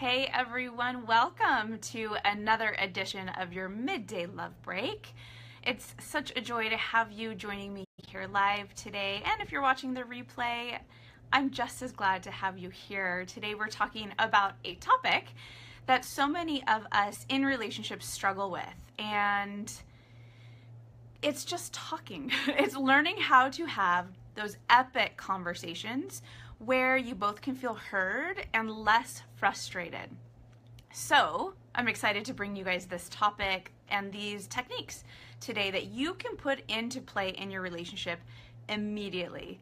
Hey everyone, welcome to another edition of your Midday Love Break. It's such a joy to have you joining me here live today, and if you're watching the replay, I'm just as glad to have you here. Today we're talking about a topic that so many of us in relationships struggle with, and it's just talking. It's learning how to have those epic conversations where you both can feel heard and less frustrated. So I'm excited to bring you guys this topic and these techniques today that you can put into play in your relationship immediately.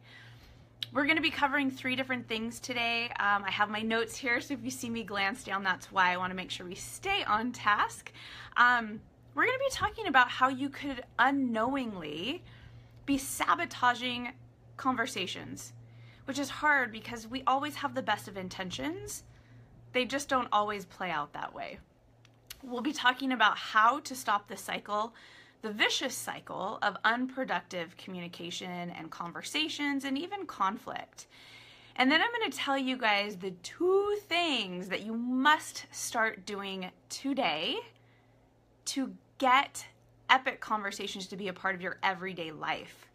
We're going to be covering 3 different things today. I have my notes here, so if you see me glance down, that's why I want to make sure we stay on task. We're going to be talking about how you could unknowingly be sabotaging conversations, which is hard because we always have the best of intentions. They just don't always play out that way. We'll be talking about how to stop the cycle, the vicious cycle of unproductive communication and conversations and even conflict. And then I'm going to tell you guys the 2 things that you must start doing today to get epic conversations to be a part of your everyday life.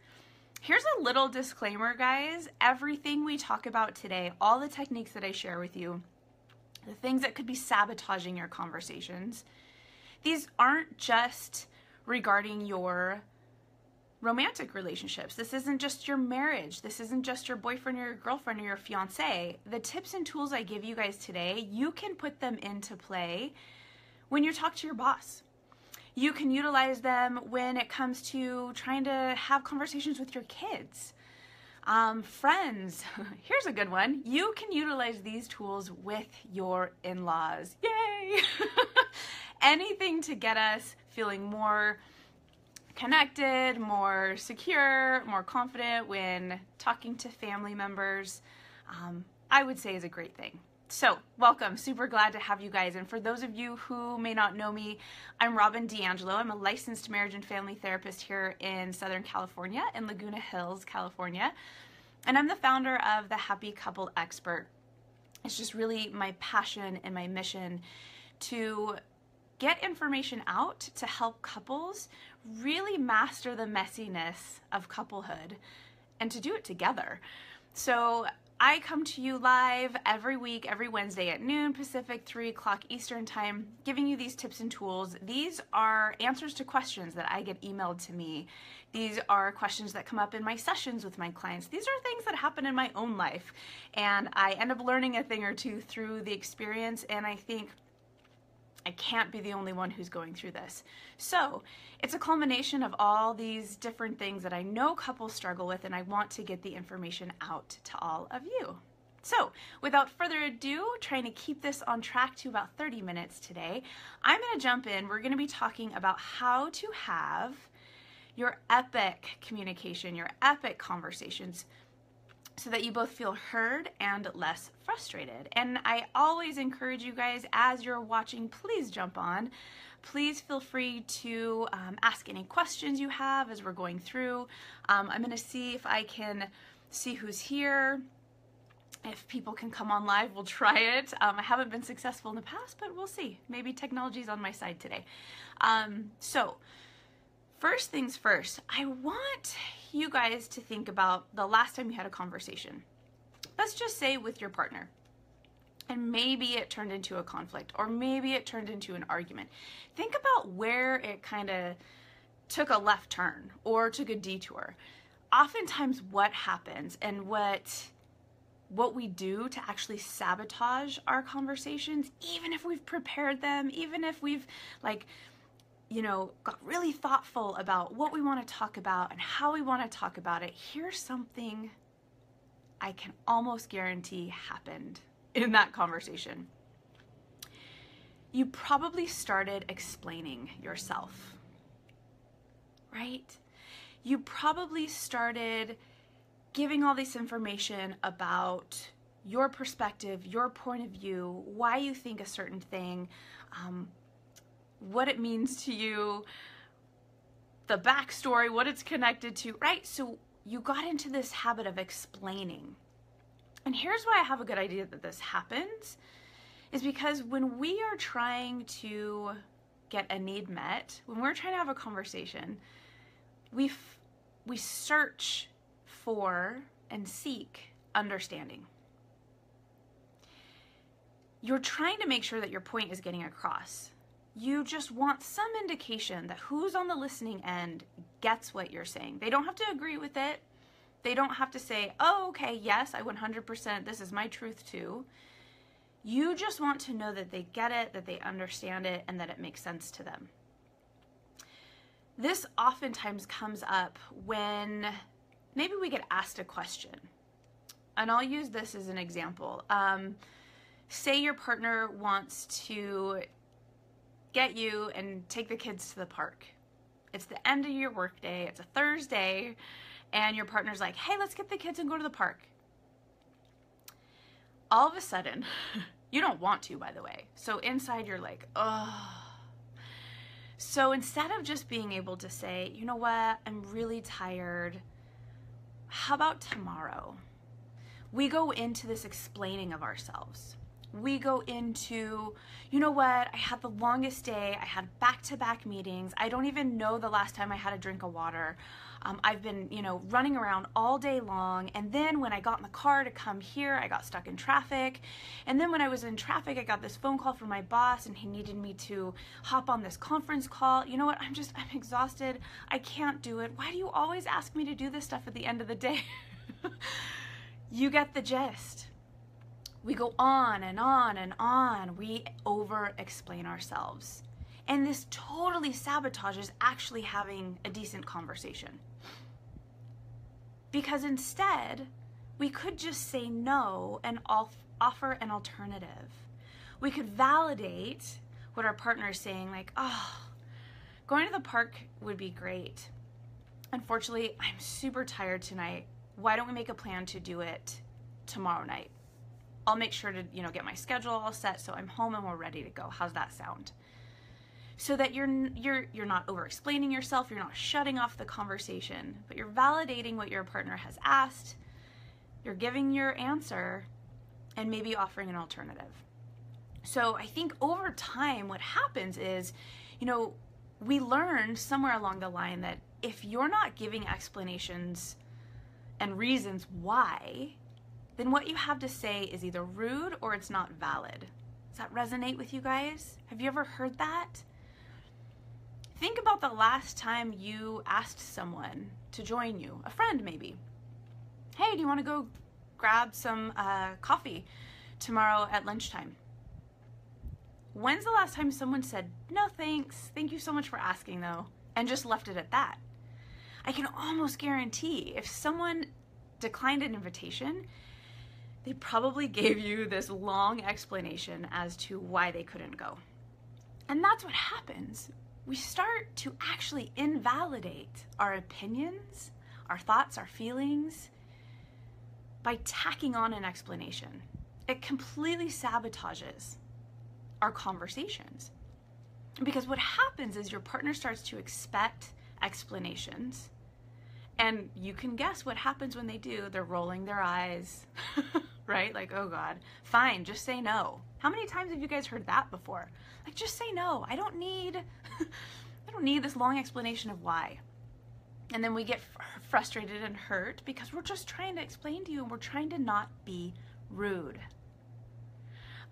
Here's a little disclaimer, guys. Everything we talk about today, all the techniques that I share with you, the things that could be sabotaging your conversations, these aren't just regarding your romantic relationships. This isn't just your marriage. This isn't just your boyfriend or your girlfriend or your fiance. The tips and tools I give you guys today, you can put them into play when you talk to your boss. You can utilize them when it comes to trying to have conversations with your kids, friends. Here's a good one. You can utilize these tools with your in-laws. Yay! Anything to get us feeling more connected, more secure, more confident when talking to family members, I would say is a great thing. So, welcome. Super glad to have you guys. And for those of you who may not know me, I'm Robyn D'Angelo. I'm a licensed marriage and family therapist here in Southern California, in Laguna Hills, California. And I'm the founder of the Happy Couple Expert. It's just really my passion and my mission to get information out to help couples really master the messiness of couplehood and to do it together. So I come to you live every week, every Wednesday at noon Pacific, 3 o'clock Eastern time, giving you these tips and tools. These are answers to questions that I get emailed to me. These are questions that come up in my sessions with my clients. These are things that happen in my own life, and I end up learning a thing or two through the experience, and I think I can't be the only one who's going through this. So it's a culmination of all these different things that I know couples struggle with, and I want to get the information out to all of you. So without further ado, trying to keep this on track to about 30 minutes today, I'm going to jump in. We're going to be talking about how to have your epic communication, your epic conversations, so that you both feel heard and less frustrated. And I always encourage you guys, as you're watching, please jump on. Please feel free to ask any questions you have as we're going through. I'm going to see if I can see who's here. If people can come on live, we'll try it. I haven't been successful in the past, but we'll see. Maybe technology's on my side today. So first things first, I want you guys to think about the last time you had a conversation. Let's just say with your partner. And maybe it turned into a conflict, or maybe it turned into an argument. Think about where it kind of took a left turn or took a detour. Oftentimes what happens and what we do to actually sabotage our conversations, even if we've prepared them, even if we've got really thoughtful about what we want to talk about and how we want to talk about it, here's something I can almost guarantee happened in that conversation. You probably started explaining yourself, right? You probably started giving all this information about your perspective, your point of view, why you think a certain thing, what it means to you, the backstory, what it's connected to, right? So you got into this habit of explaining. And here's why I have a good idea that this happens, is because when we are trying to get a need met, when we're trying to have a conversation, we search for and seek understanding. You're trying to make sure that your point is getting across. You just want some indication that who's on the listening end gets what you're saying. They don't have to agree with it. They don't have to say, oh, okay, yes, I 100%, this is my truth too. You just want to know that they get it, that they understand it, and that it makes sense to them. This oftentimes comes up when maybe we get asked a question. And I'll use this as an example. Say your partner wants to get you and take the kids to the park. It's the end of your workday, it's a Thursday, and your partner's like, hey, let's get the kids and go to the park. All of a sudden, you don't want to, by the way. So inside you're like, oh. So instead of just being able to say, you know what, I'm really tired, how about tomorrow? We go into this explaining of ourselves. We go into, you know what, I had the longest day, I had back-to-back meetings, I don't even know the last time I had a drink of water. I've been, running around all day long, and then when I got in the car to come here, I got stuck in traffic, and then when I was in traffic, I got this phone call from my boss, and he needed me to hop on this conference call. You know what, I'm exhausted, I can't do it. Why do you always ask me to do this stuff at the end of the day? You get the gist. We go on and on and on. We over-explain ourselves. And this totally sabotages actually having a decent conversation. Because instead, we could just say no and offer an alternative. We could validate what our partner is saying, like, oh, going to the park would be great. Unfortunately, I'm super tired tonight. Why don't we make a plan to do it tomorrow night? I'll make sure to, get my schedule all set so I'm home and we're ready to go. How's that sound? So that you're not over-explaining yourself, you're not shutting off the conversation, but you're validating what your partner has asked, you're giving your answer, and maybe offering an alternative. So I think over time what happens is, we learned somewhere along the line that if you're not giving explanations and reasons why, then what you have to say is either rude or it's not valid. Does that resonate with you guys? Have you ever heard that? Think about the last time you asked someone to join you, a friend maybe. Hey, do you want to go grab some coffee tomorrow at lunchtime? When's the last time someone said, no thanks, thank you so much for asking though, and just left it at that? I can almost guarantee if someone declined an invitation, they probably gave you this long explanation as to why they couldn't go. And that's what happens. We start to actually invalidate our opinions, our thoughts, our feelings by tacking on an explanation. It completely sabotages our conversations. Because what happens is your partner starts to expect explanations, and you can guess what happens when they do. They're rolling their eyes, right? Like, oh God, fine, just say no. How many times have you guys heard that before? Like, just say no. I don't need this long explanation of why. And then we get frustrated and hurt because we're just trying to explain to you and we're trying to not be rude.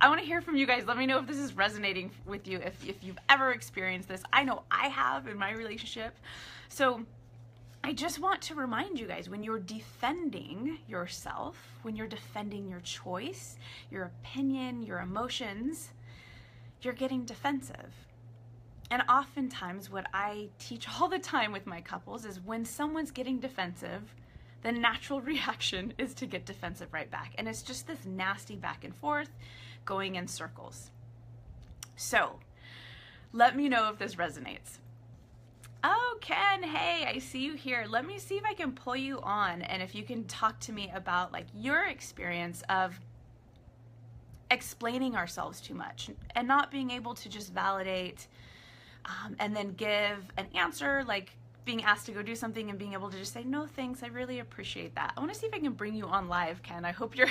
I want to hear from you guys. Let me know if this is resonating with you, if you've ever experienced this. I know I have in my relationship. So I just want to remind you guys, when you're defending yourself, when you're defending your choice, your opinion, your emotions, you're getting defensive. And oftentimes what I teach all the time with my couples is when someone's getting defensive, the natural reaction is to get defensive right back. And it's just this nasty back and forth going in circles. So let me know if this resonates. Oh, Ken, hey, I see you here. Let me see if I can pull you on and if you can talk to me about like your experience of explaining ourselves too much and not being able to just validate and then give an answer, like being asked to go do something and being able to just say, no, thanks, I really appreciate that. I want to see if I can bring you on live, Ken. I hope you're,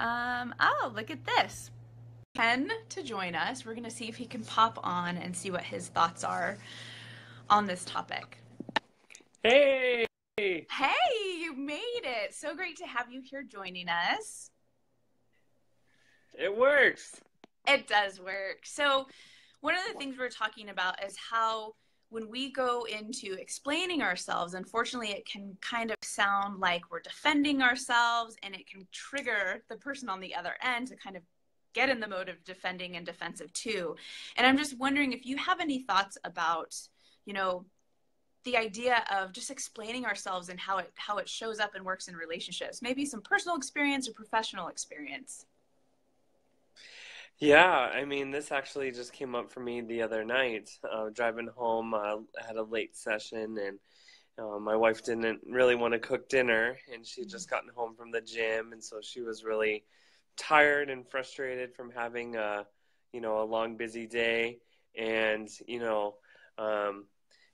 oh, look at this. Ken to join us. We're going to see if he can pop on and see what his thoughts are on this topic. Hey! Hey, you made it. So great to have you here joining us. It works. It does work. So, one of the things we're talking about is how when we go into explaining ourselves, unfortunately, it can kind of sound like we're defending ourselves, and it can trigger the person on the other end to kind of get in the mode of defending and defensive too. And I'm just wondering if you have any thoughts about, you know, the idea of just explaining ourselves and how it shows up and works in relationships. Maybe some personal experience or professional experience. Yeah, I mean, this actually just came up for me the other night. Driving home, had a late session, and my wife didn't really want to cook dinner, and she'd just gotten home from the gym, and so she was really tired and frustrated from having a long, busy day, and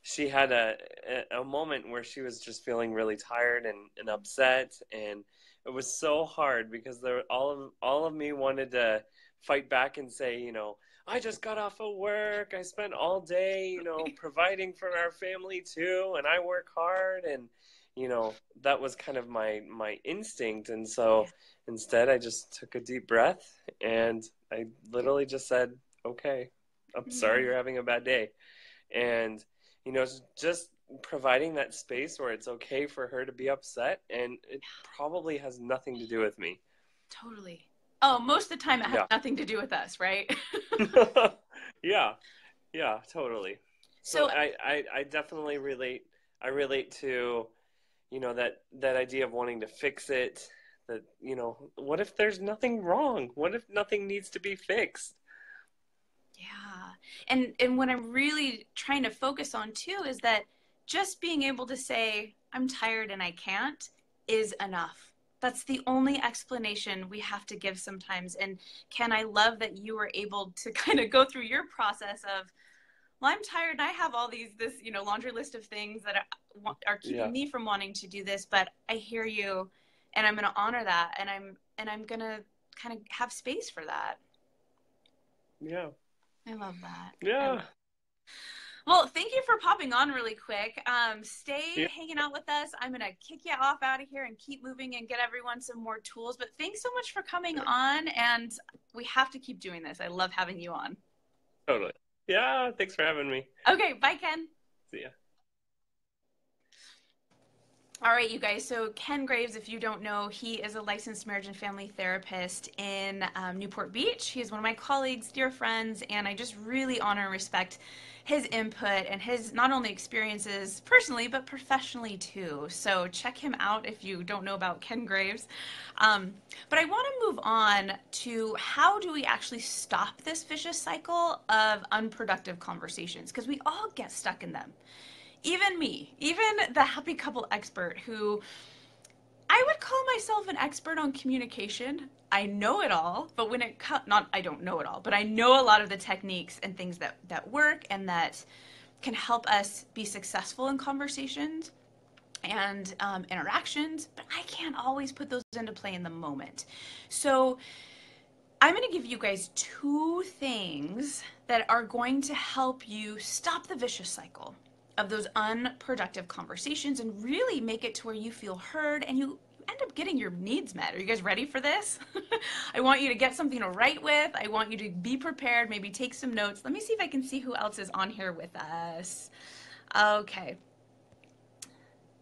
she had a moment where she was just feeling really tired and upset, and it was so hard because all of me wanted to fight back and say, I just got off of work. I spent all day, providing for our family too, and I work hard, and that was kind of my instinct. And so instead I just took a deep breath and I literally just said, "Okay, I'm sorry you're having a bad day." And just providing that space where it's okay for her to be upset, and it probably has nothing to do with me. Totally. Oh, most of the time it has Yeah. nothing to do with us, right? Yeah. Yeah, totally. So So, I definitely relate. I relate to, that idea of wanting to fix it. That, what if there's nothing wrong? What if nothing needs to be fixed? yeah. And what I'm really trying to focus on too is that just being able to say I'm tired and I can't is enough. That's the only explanation we have to give sometimes. And Ken, I love that you were able to kind of go through your process of, well, I'm tired and I have all this, laundry list of things that are keeping Yeah. me from wanting to do this, but I hear you and I'm going to honor that, and I'm going to kind of have space for that. Yeah. I love that. Yeah. Well, thank you for popping on really quick. Stay Yeah. hanging out with us. I'm going to kick you off out of here and keep moving and get everyone some more tools. But thanks so much for coming on. And we have to keep doing this. I love having you on. Totally. Yeah, thanks for having me. Okay, bye, Ken. See ya. All right, you guys. So Ken Graves, if you don't know, he is a licensed marriage and family therapist in Newport Beach. He is one of my colleagues, dear friends, and I just really honor and respect his input and his not only experiences personally, but professionally too. So check him out if you don't know about Ken Graves. But I want to move on to how do we actually stop this vicious cycle of unproductive conversations? Because we all get stuck in them. Even me, even the happy couple expert, who I would call myself an expert on communication. I know it all, but when it not I don't know it all, but I know a lot of the techniques and things that work and that can help us be successful in conversations and interactions, but I can't always put those into play in the moment. So I'm going to give you guys two thends that are going to help you stop the vicious cycle of those unproductive conversations and really make it to where you feel heard and you end up getting your needs met. Are you guys ready for this? I want you to get something to write with. I want you to be prepared, maybe take some notes. Let me see if I can see who else is on here with us. Okay.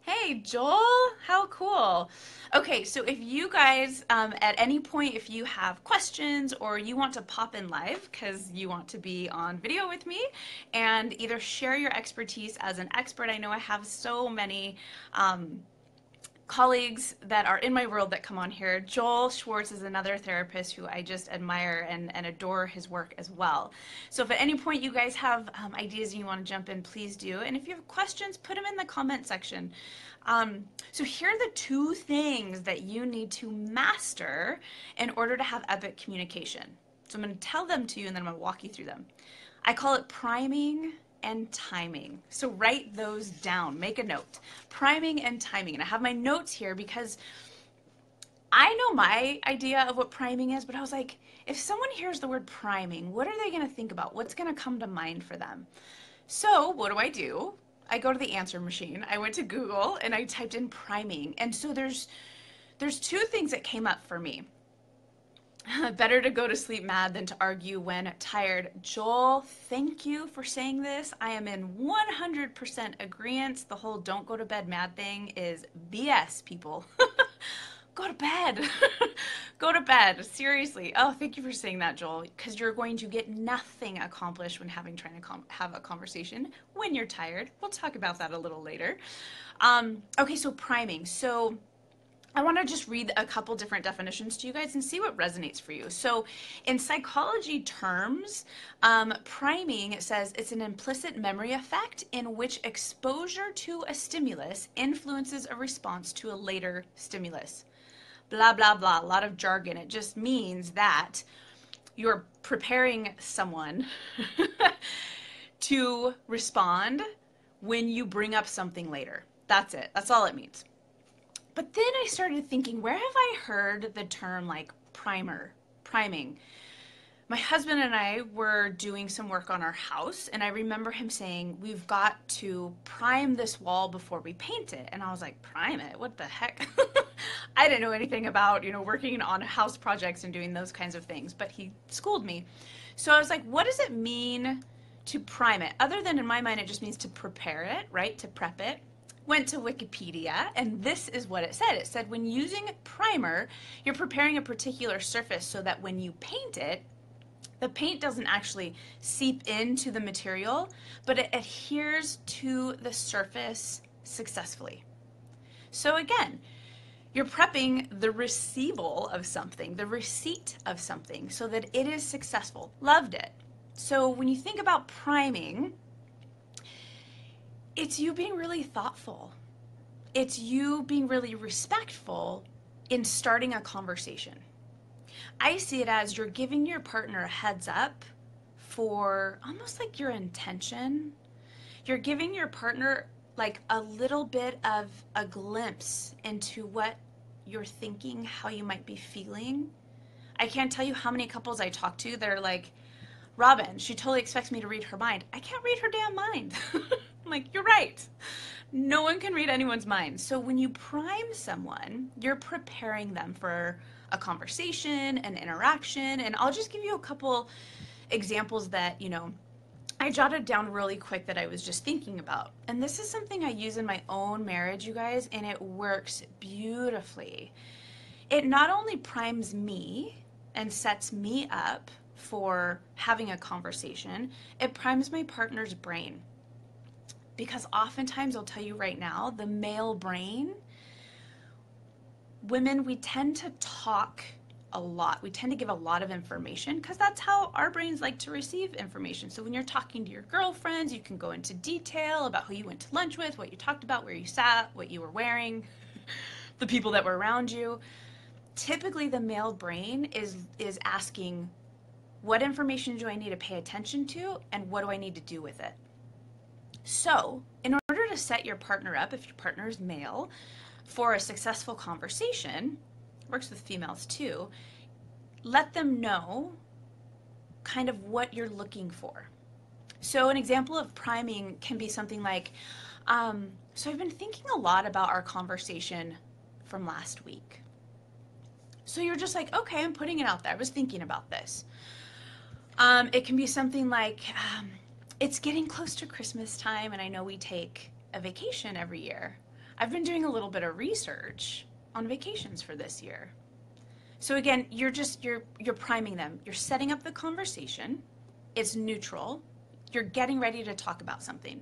Hey, Joel, how cool. Okay, so if you guys, at any point, if you have questions or you want to pop in live because you want to be on video with me and either share your expertise as an expert, I know I have so many colleagues that are in my world that come on here. Joel Schwartz is another therapist who I just admire and adore his work as well. So if at any point you guys have ideas and you want to jump in, please do. And if you have questions, put them in the comment section. So here are the two things that you need to master in order to have epic communication. So I'm going to tell them to you and then I'm going to walk you through them. I call it priming and timing. So write those down, make a note. Priming and timing. And I have my notes here because I know my idea of what priming is, but I was like, if someone hears the word priming, what are they going to think about? What's going to come to mind for them? So what do? I go to the answer machine. I went to Google and I typed in priming. And so there's two things that came up for me. Better to go to sleep mad than to argue when tired. Joel, thank you for saying this. I am in 100% agreement. The whole don't go to bed mad thing is BS, people. Go to bed. Go to bed. Seriously. Oh, thank you for saying that, Joel, because you're going to get nothing accomplished when trying to have a conversation when you're tired. We'll talk about that a little later. Okay, so priming. So I want to just read a couple different definitions to you guys and see what resonates for you. So in psychology terms, priming, it says it's an implicit memory effect in which exposure to a stimulus influences a response to a later stimulus. Blah, blah, blah, a lot of jargon. It just means that you're preparing someone to respond when you bring up something later. That's it. That's all it means. But then I started thinking, where have I heard the term like priming? My husband and I were doing some work on our house, and I remember him saying, we've got to prime this wall before we paint it. And I was like, prime it? What the heck? I didn't know anything about, working on house projects and doing those kinds of things, but he schooled me. So I was like, what does it mean to prime it? Other than in my mind, it just means to prepare it, right? To prep it. Went to Wikipedia, and this is what it said. It said, when using primer, you're preparing a particular surface so that when you paint it, the paint doesn't actually seep into the material, but it adheres to the surface successfully. So again, you're prepping the receival of something, the receipt of something, so that it is successful. Loved it. So when you think about priming, it's you being really thoughtful. It's you being really respectful in starting a conversation. I see it as you're giving your partner a heads up for almost like your intention. You're giving your partner like a little bit of a glimpse into what you're thinking, how you might be feeling. I can't tell you how many couples I talk to that are like, Robyn, she totally expects me to read her mind. I can't read her damn mind. I'm like, you're right. No one can read anyone's mind. So when you prime someone, you're preparing them for a conversation, an interaction, and I'll just give you a couple examples that, I jotted down really quick that I was just thinking about. And this is something I use in my own marriage, you guys, and it works beautifully. It not only primes me and sets me up for having a conversation, it primes my partner's brain. Because oftentimes, I'll tell you right now, the male brain, women, we tend to talk a lot. We tend to give a lot of information because that's how our brains like to receive information. So when you're talking to your girlfriends, you can go into detail about who you went to lunch with, what you talked about, where you sat, what you were wearing, the people that were around you. Typically, the male brain is asking, what information do I need to pay attention to, and what do I need to do with it? So, in order to set your partner up, if your partner is male, for a successful conversation, works with females too, let them know kind of what you're looking for. So an example of priming can be something like, so I've been thinking a lot about our conversation from last week. So you're just like, okay, I'm putting it out there. I was thinking about this. It can be something like, it's getting close to Christmas time, and I know we take a vacation every year. I've been doing a little bit of research on vacations for this year. So again, you're priming them. You're setting up the conversation. It's neutral. You're getting ready to talk about something.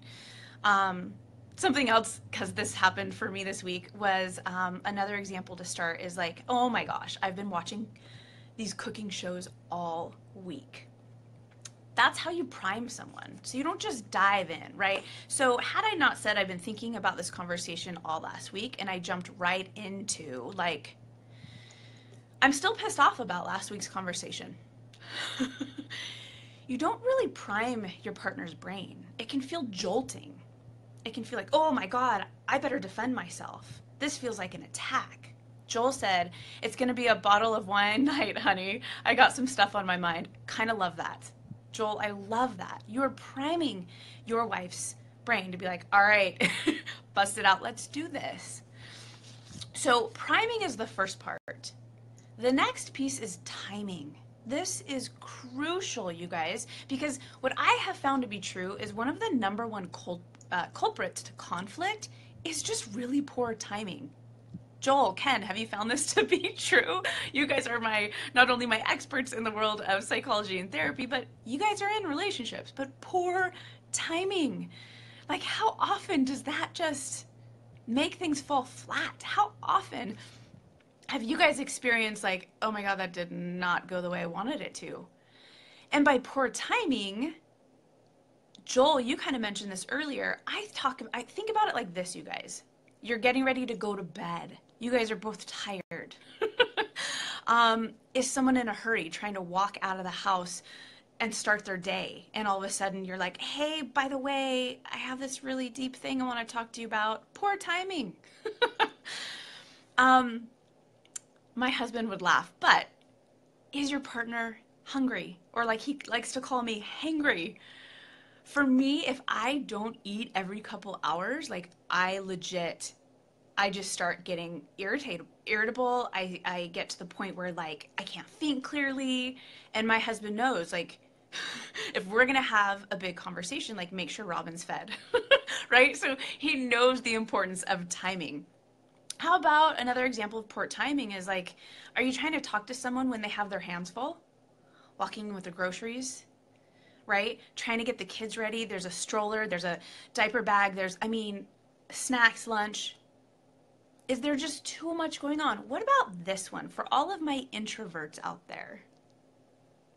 Something else, because this happened for me this week, was another example to start is like, oh my gosh, I've been watching these cooking shows all week. That's how you prime someone. So you don't just dive in, right? So had I not said I've been thinking about this conversation all last week and I jumped right into like, I'm still pissed off about last week's conversation. You don't really prime your partner's brain. It can feel jolting. It can feel like, oh my God, I better defend myself. This feels like an attack. Joel said, it's going to be a bottle of wine night, honey. I got some stuff on my mind. Kind of love that. Joel, I love that. You're priming your wife's brain to be like, all right, bust it out. Let's do this. So priming is the first part. The next piece is timing. This is crucial, you guys, because what I have found to be true is one of the number one culprits to conflict is just really poor timing. Joel, Ken, have you found this to be true? You guys are not only my experts in the world of psychology and therapy, but you guys are in relationships, but poor timing. Like, how often does that just make things fall flat? How often have you guys experienced like, oh my God, that did not go the way I wanted it to? And by poor timing, Joel, you kind of mentioned this earlier. I think about it like this, you guys. You're getting ready to go to bed. You guys are both tired. Is someone in a hurry trying to walk out of the house and start their day? And all of a sudden you're like, hey, by the way, I have this really deep thing I want to talk to you about. Poor timing. My husband would laugh, but is your partner hungry? Or like he likes to call me hangry. For me, if I don't eat every couple hours, like I just start getting irritable. I get to the point where like I can't think clearly. And my husband knows, like, if we're gonna have a big conversation, like make sure Robyn's fed, right? So he knows the importance of timing. How about another example of poor timing is like, are you trying to talk to someone when they have their hands full? Walking with the groceries, right? Trying to get the kids ready. There's a stroller, there's a diaper bag, snacks, lunch. Is there just too much going on? What about this one for all of my introverts out there?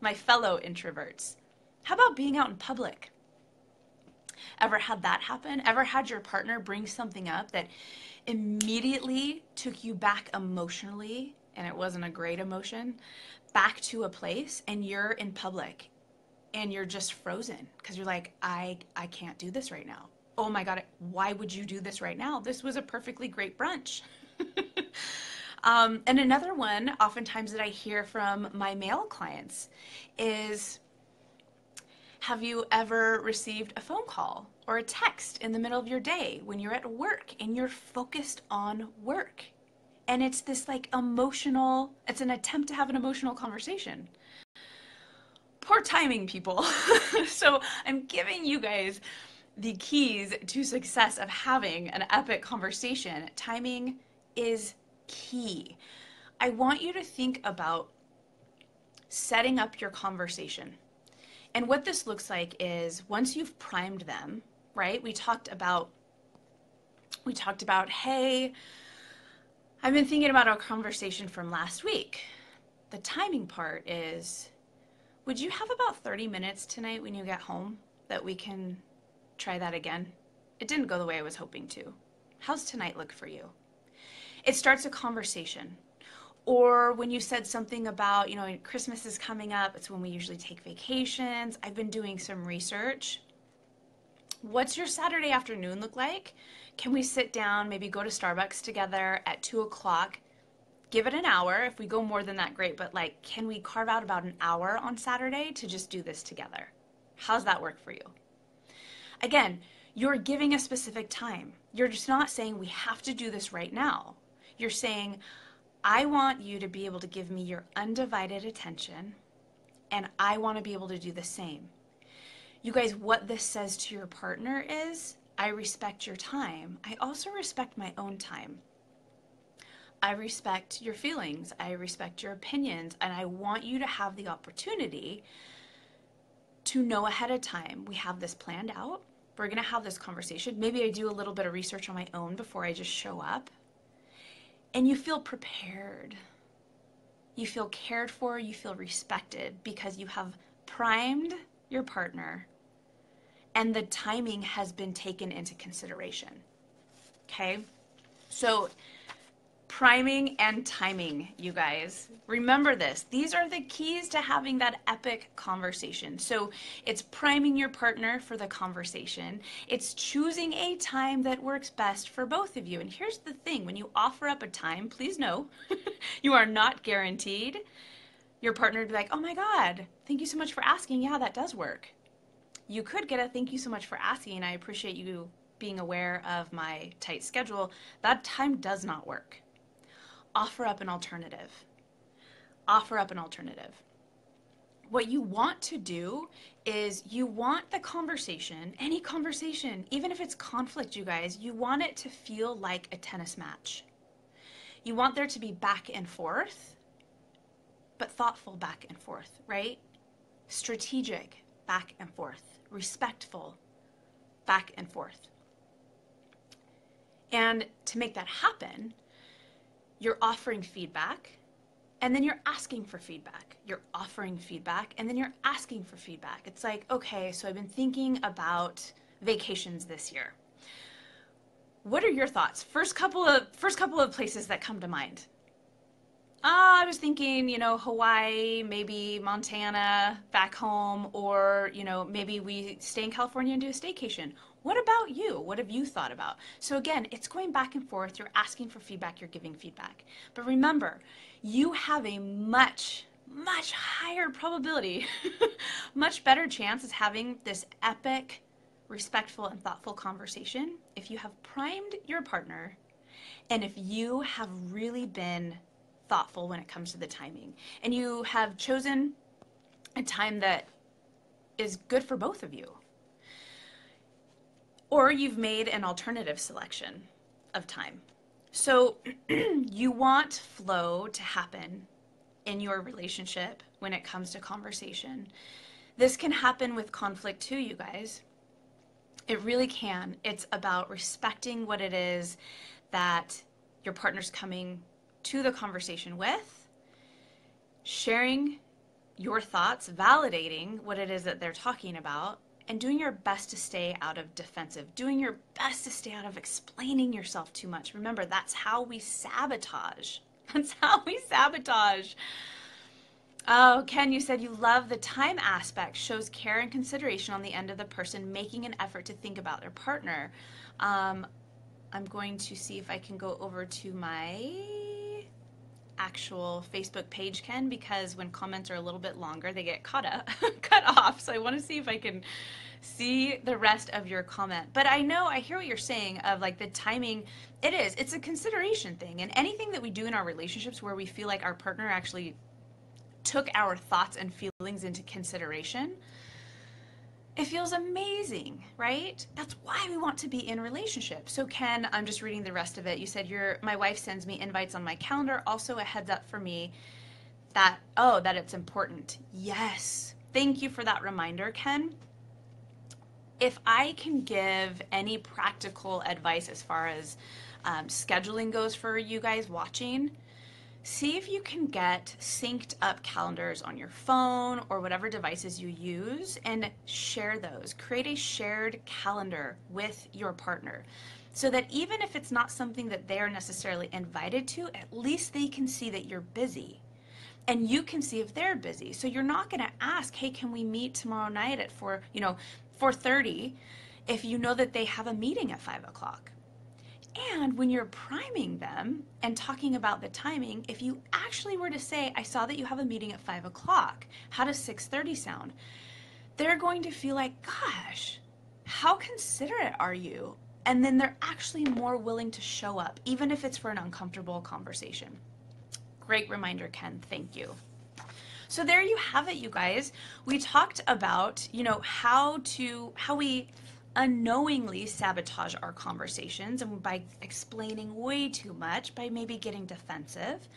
My fellow introverts. How about being out in public? Ever had that happen? Ever had your partner bring something up that immediately took you back emotionally, and it wasn't a great emotion, back to a place, and you're in public and you're just frozen because you're like, I can't do this right now. Oh my God, why would you do this right now? This was a perfectly great brunch. And another one, oftentimes that I hear from my male clients is, have you ever received a phone call or a text in the middle of your day when you're at work and you're focused on work? And it's this like it's an attempt to have an emotional conversation. Poor timing, people. So I'm giving you guys the keys to success of having an epic conversation. Timing is key. I want you to think about setting up your conversation. And what this looks like is once you've primed them, right? We talked about, hey, I've been thinking about our conversation from last week. The timing part is, would you have about 30 minutes tonight when you get home that we can try that again? It didn't go the way I was hoping to. How's tonight look for you? It starts a conversation. Or when you said something about, Christmas is coming up, it's when we usually take vacations. I've been doing some research. What's your Saturday afternoon look like? Can we sit down, maybe go to Starbucks together at 2 o'clock? Give it an hour. If we go more than that, great. But like, can we carve out about an hour on Saturday to just do this together? How's that work for you? Again, you're giving a specific time. You're just not saying we have to do this right now. You're saying, I want you to be able to give me your undivided attention, and I want to be able to do the same. You guys, what this says to your partner is, I respect your time. I also respect my own time. I respect your feelings. I respect your opinions, and I want you to have the opportunity to know ahead of time. We have this planned out. We're going to have this conversation. Maybe I do a little bit of research on my own before I just show up. And you feel prepared. You feel cared for, you feel respected because you have primed your partner and the timing has been taken into consideration. Okay? So Priming and timing, you guys. Remember this. These are the keys to having that epic conversation. So it's priming your partner for the conversation. It's choosing a time that works best for both of you. And here's the thing. When you offer up a time, please know you are not guaranteed your partner to be like, oh my God, thank you so much for asking. Yeah, that does work. You could get a thank you so much for asking. I appreciate you being aware of my tight schedule. That time does not work. Offer up an alternative. Offer up an alternative. What you want to do is you want the conversation, any conversation, even if it's conflict, you guys, you want it to feel like a tennis match. You want there to be back and forth, but thoughtful back and forth, right? Strategic back and forth. Respectful back and forth. And to make that happen, you're offering feedback, and then you're asking for feedback. You're offering feedback, and then you're asking for feedback. It's like, okay, so I've been thinking about vacations this year. What are your thoughts? First couple of places that come to mind. I was thinking, Hawaii, maybe Montana, back home, or, maybe we stay in California and do a staycation. What about you? What have you thought about? So again, it's going back and forth. You're asking for feedback. You're giving feedback. But remember, you have a much, much higher probability, much better chance of having this epic, respectful, and thoughtful conversation if you have primed your partner and if you have really been thoughtful when it comes to the timing, and you have chosen a time that is good for both of you, or you've made an alternative selection of time. So you want flow to happen in your relationship when it comes to conversation. This can happen with conflict too, you guys. It really can. It's about respecting what it is that your partner's coming to the conversation with, sharing your thoughts, validating what it is that they're talking about, and doing your best to stay out of defensive, doing your best to stay out of explaining yourself too much. Remember, that's how we sabotage. That's how we sabotage. Oh, Ken, you said you love the time aspect, shows care and consideration on the end of the person making an effort to think about their partner. I'm going to see if I can go over to my actual Facebook page, Ken, because when comments are a little bit longer, they get cut off. So I want to see if I can see the rest of your comment. But I hear what you're saying of like the timing. It's a consideration thing. And anything that we do in our relationships where we feel like our partner actually took our thoughts and feelings into consideration, it feels amazing, right? That's why we want to be in relationships. So Ken, I'm just reading the rest of it. You said my wife sends me invites on my calendar. Also a heads up for me that it's important. Yes. Thank you for that reminder, Ken. If I can give any practical advice as far as scheduling goes for you guys watching, see if you can get synced up calendars on your phone or whatever devices you use and share those. Create a shared calendar with your partner so that even if it's not something that they're necessarily invited to, at least they can see that you're busy and you can see if they're busy. So you're not going to ask, hey, can we meet tomorrow night at 4:30 if you know that they have a meeting at 5 o'clock. And when you're priming them and talking about the timing, if you actually were to say, I saw that you have a meeting at 5 o'clock, how does 6:30 sound? They're going to feel like, gosh, how considerate are you? And then they're actually more willing to show up, even if it's for an uncomfortable conversation. Great reminder, Ken. Thank you. So there you have it, you guys. We talked about, how we unknowingly sabotage our conversations, and by explaining way too much, by maybe getting defensive.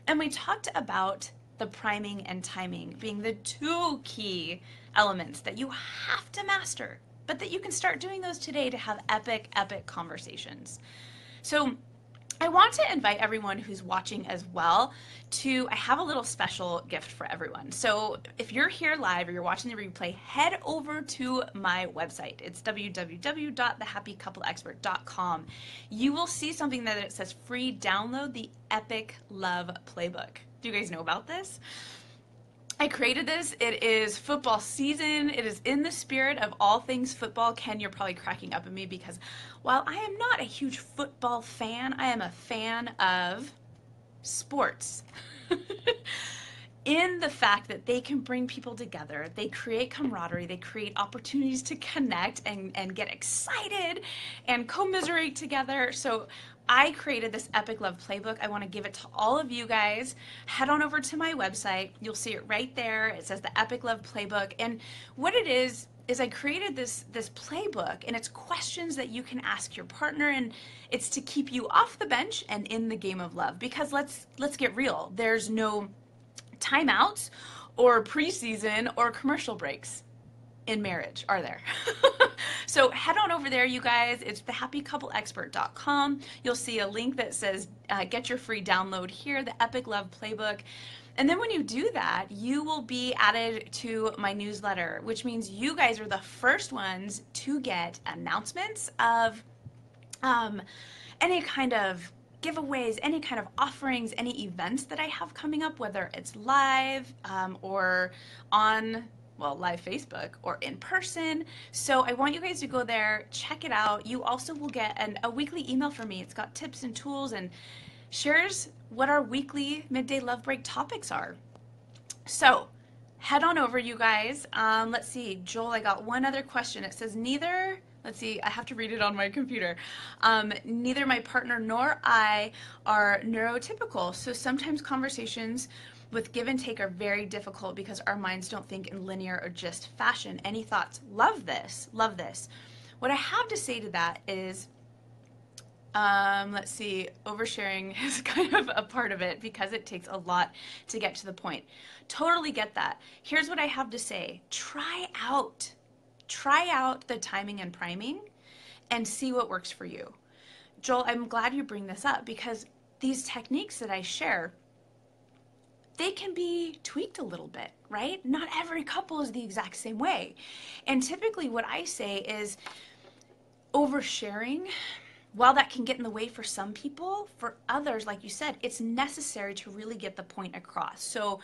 And we talked about the priming and timing being the two key elements that you have to master, but that you can start doing those today to have epic, epic conversations. So I want to invite everyone who's watching as well I have a little special gift for everyone. So if you're here live or you're watching the replay, head over to my website. It's www.thehappycoupleexpert.com. You will see something that it says free download the Epic Love Playbook. Do you guys know about this? I created this. It is football season. It is in the spirit of all things football. Ken, you're probably cracking up at me because while I am not a huge football fan, I am a fan of sports. In the fact that they can bring people together, they create camaraderie, they create opportunities to connect and get excited and commiserate together. So I created this Epic Love Playbook. I want to give it to all of you guys. Head on over to my website. You'll see it right there. It says the Epic Love Playbook. And what it is I created this playbook, and it's questions that you can ask your partner, and it's to keep you off the bench and in the game of love. Because let's get real. There's no timeouts or preseason or commercial breaks in marriage, are there? So head on over there, you guys. It's thehappycoupleexpert.com. You'll see a link that says get your free download here, the Epic Love Playbook. And then when you do that, you will be added to my newsletter, which means you guys are the first ones to get announcements of any kind of giveaways, any kind of offerings, any events that I have coming up, whether it's live or on live Facebook or in person. So I want you guys to go there, check it out. You also will get a weekly email from me. It's got tips and tools and shares what our weekly midday love break topics are. So head on over, you guys. Let's see, Joel, I got one other question. It says let's see, I have to read it on my computer. Neither my partner nor I are neurotypical, so sometimes conversations with give and take are very difficult because our minds don't think in linear or just fashion. Any thoughts? Love this, love this. What I have to say to that is, let's see, oversharing is kind of a part of it because it takes a lot to get to the point. Totally get that. Here's what I have to say. Try out the timing and priming and see what works for you. Joel, I'm glad you bring this up because these techniques that I share, they can be tweaked a little bit, right? Not every couple is the exact same way. And typically what I say is oversharing, while that can get in the way for some people, for others, like you said, it's necessary to really get the point across. So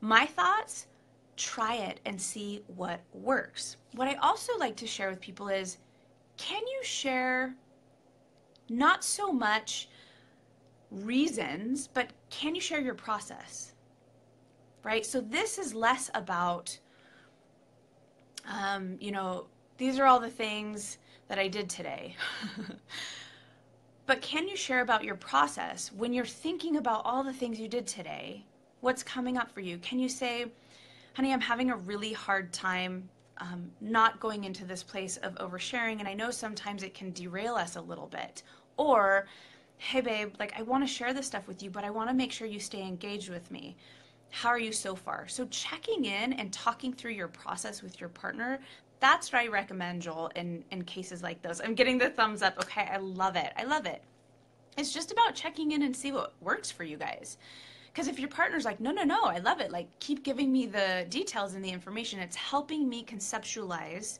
my thoughts, try it and see what works. What I also like to share with people is, can you share not so much reasons, but can you share your process, right? So this is less about, these are all the things that I did today. But can you share about your process when you're thinking about all the things you did today? What's coming up for you? Can you say, honey, I'm having a really hard time not going into this place of oversharing, and I know sometimes it can derail us a little bit. Or, hey babe, like I want to share this stuff with you, but I want to make sure you stay engaged with me. How are you so far? So checking in and talking through your process with your partner, that's what I recommend, Joel, in cases like those. I'm getting the thumbs up. Okay, I love it. I love it. It's just about checking in and see what works for you guys. Because if your partner's like, no, I love it, like keep giving me the details and the information, it's helping me conceptualize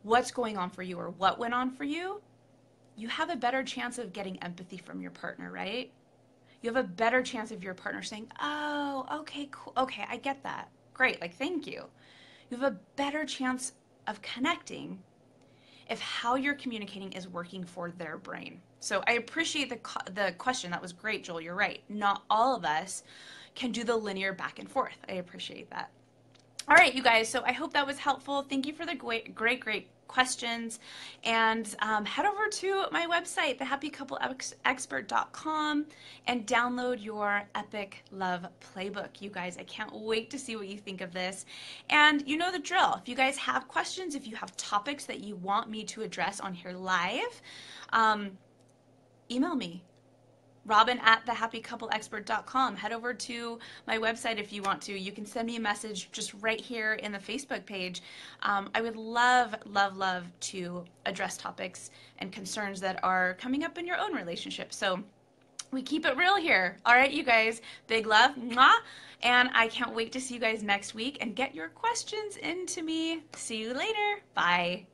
what's going on for you or what went on for you, you have a better chance of getting empathy from your partner, right? You have a better chance of your partner saying, oh, okay, cool, okay, I get that. Great, like thank you. You have a better chance of connecting if how you're communicating is working for their brain. So I appreciate the question. That was great, Joel. You're right. Not all of us can do the linear back and forth. I appreciate that. All right, you guys. So I hope that was helpful. Thank you for the great questions. And head over to my website, thehappycoupleexpert.com, and download your Epic Love Playbook. You guys, I can't wait to see what you think of this. And you know the drill. If you guys have questions, if you have topics that you want me to address on here live, email me. Robyn at thehappycoupleexpert.com. Head over to my website if you want to. You can send me a message just right here in the Facebook page. I would love, love, love to address topics and concerns that are coming up in your own relationship. So we keep it real here. All right, you guys. Big love. Mwah. And I can't wait to see you guys next week and get your questions into me. See you later. Bye.